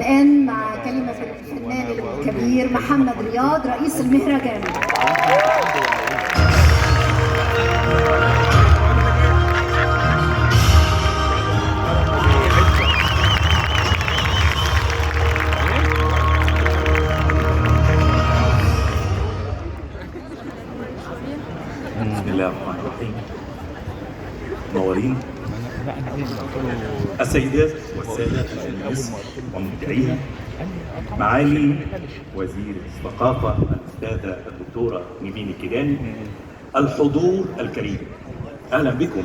والآن مع كلمة الفنان الكبير محمد رياض رئيس المهرجان. بسم الله الرحمن الرحيم. منورين السيدات والسادة الناس ومبدعين، معالي وزير الثقافة الأستاذة الدكتورة نيفين الكيلاني، الحضور الكريم، أهلا بكم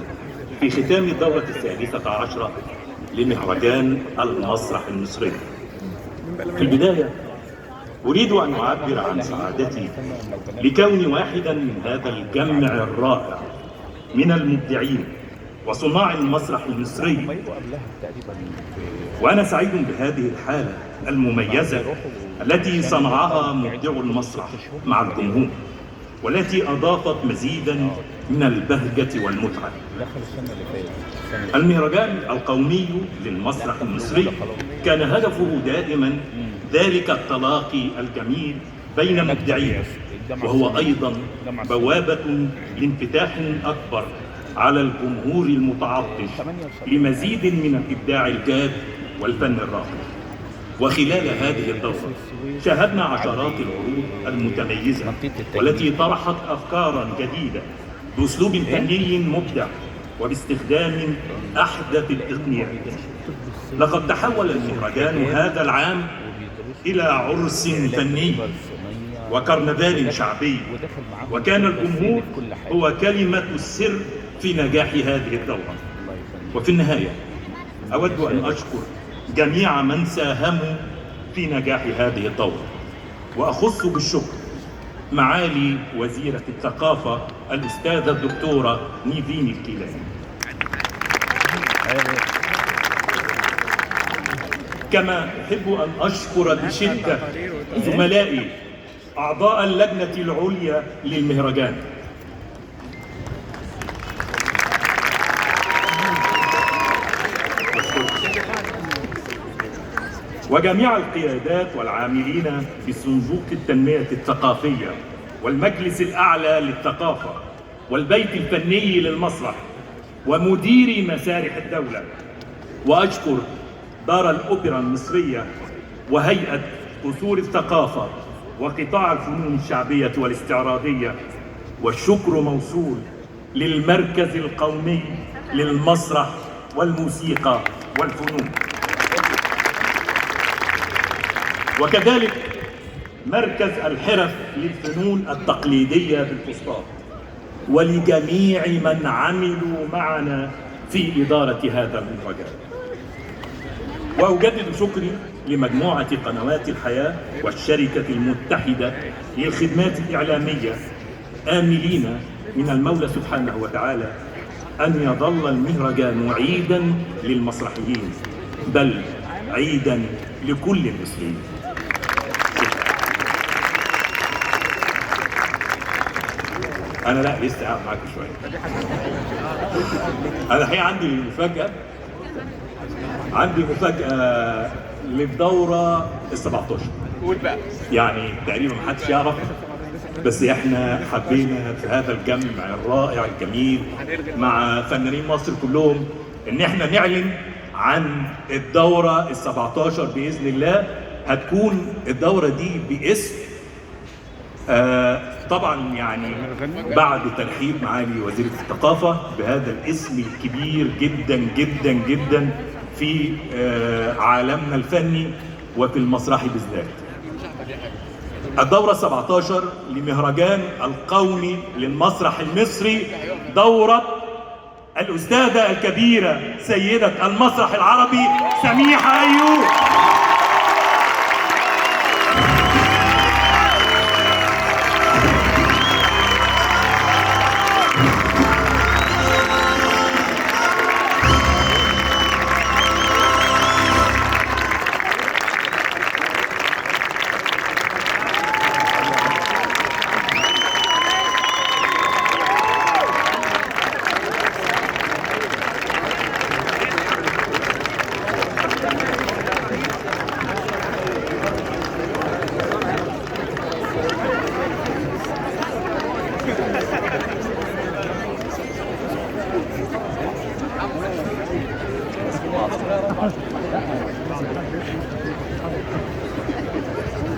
في ختام الدورة 16 لمهرجان المسرح المصري. في البداية أريد أن أعبر عن سعادتي لكوني واحدا من هذا الجمع الرائع من المبدعين وصناع المسرح المصري، وأنا سعيد بهذه الحالة المميزة التي صنعها مبدعو المسرح مع الجمهور، والتي أضافت مزيدا من البهجة والمتعة. المهرجان القومي للمسرح المصري كان هدفه دائما ذلك التلاقي الجميل بين مبدعين، وهو أيضا بوابة لانفتاح أكبر على الجمهور المتعطش لمزيد من الإبداع الجاد والفن الراقي. وخلال هذه الدورة شاهدنا عشرات العروض المتميزة والتي طرحت أفكارا جديدة بأسلوب فني مبدع وباستخدام أحدث التقنيات. لقد تحول المهرجان هذا العام إلى عرس فني وكرنفال شعبي، وكان الجمهور هو كلمة السر في نجاح هذه الدورة. وفي النهاية أود أن أشكر جميع من ساهموا في نجاح هذه الدورة، وأخص بالشكر معالي وزيرة الثقافة الأستاذة الدكتورة نيفين الكيلاني، كما أحب أن أشكر بشدة زملائي أعضاء اللجنة العليا للمهرجان، وجميع القيادات والعاملين في صندوق التنمية الثقافية والمجلس الأعلى للثقافة والبيت الفني للمسرح ومديري مسارح الدولة. وأشكر دار الأوبرا المصرية وهيئة قصور الثقافة وقطاع الفنون الشعبية والاستعراضية. والشكر موصول للمركز القومي للمسرح والموسيقى والفنون، وكذلك مركز الحرف للفنون التقليدية بالفسطاط، ولجميع من عملوا معنا في إدارة هذا المهرجان. وأجدد شكري لمجموعة قنوات الحياة والشركة المتحدة للخدمات الإعلامية، آملين من المولى سبحانه وتعالى أن يظل المهرجان عيدا للمسرحيين، بل عيدا لكل المصريين. أنا لا لسه قاعد معاكم شوية. أنا الحقيقة عندي مفاجأة للدورة ال17. قول بقى. يعني تقريبا محدش يعرف، بس احنا حبينا في هذا الجمع الرائع الجميل مع فنانين مصر كلهم ان احنا نعلن عن الدورة ال17 بإذن الله. هتكون الدورة دي باسم طبعا يعني بعد ترحيب معالي وزيرة الثقافة بهذا الاسم الكبير جدا جدا جدا في عالمنا الفني وفي المسرح بالذات. الدورة 17 لمهرجان القومي للمسرح المصري، دورة الأستاذة الكبيرة سيدة المسرح العربي سميحة أيوب.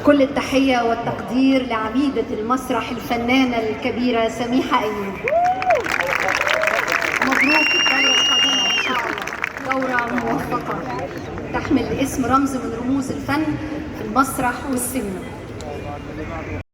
كل التحية والتقدير لعميدة المسرح الفنانة الكبيرة سميحة أيوب. مبروك الدورة القادمة إن شاء الله، دورة موفقة تحمل اسم رمز من رموز الفن في المسرح والسينما.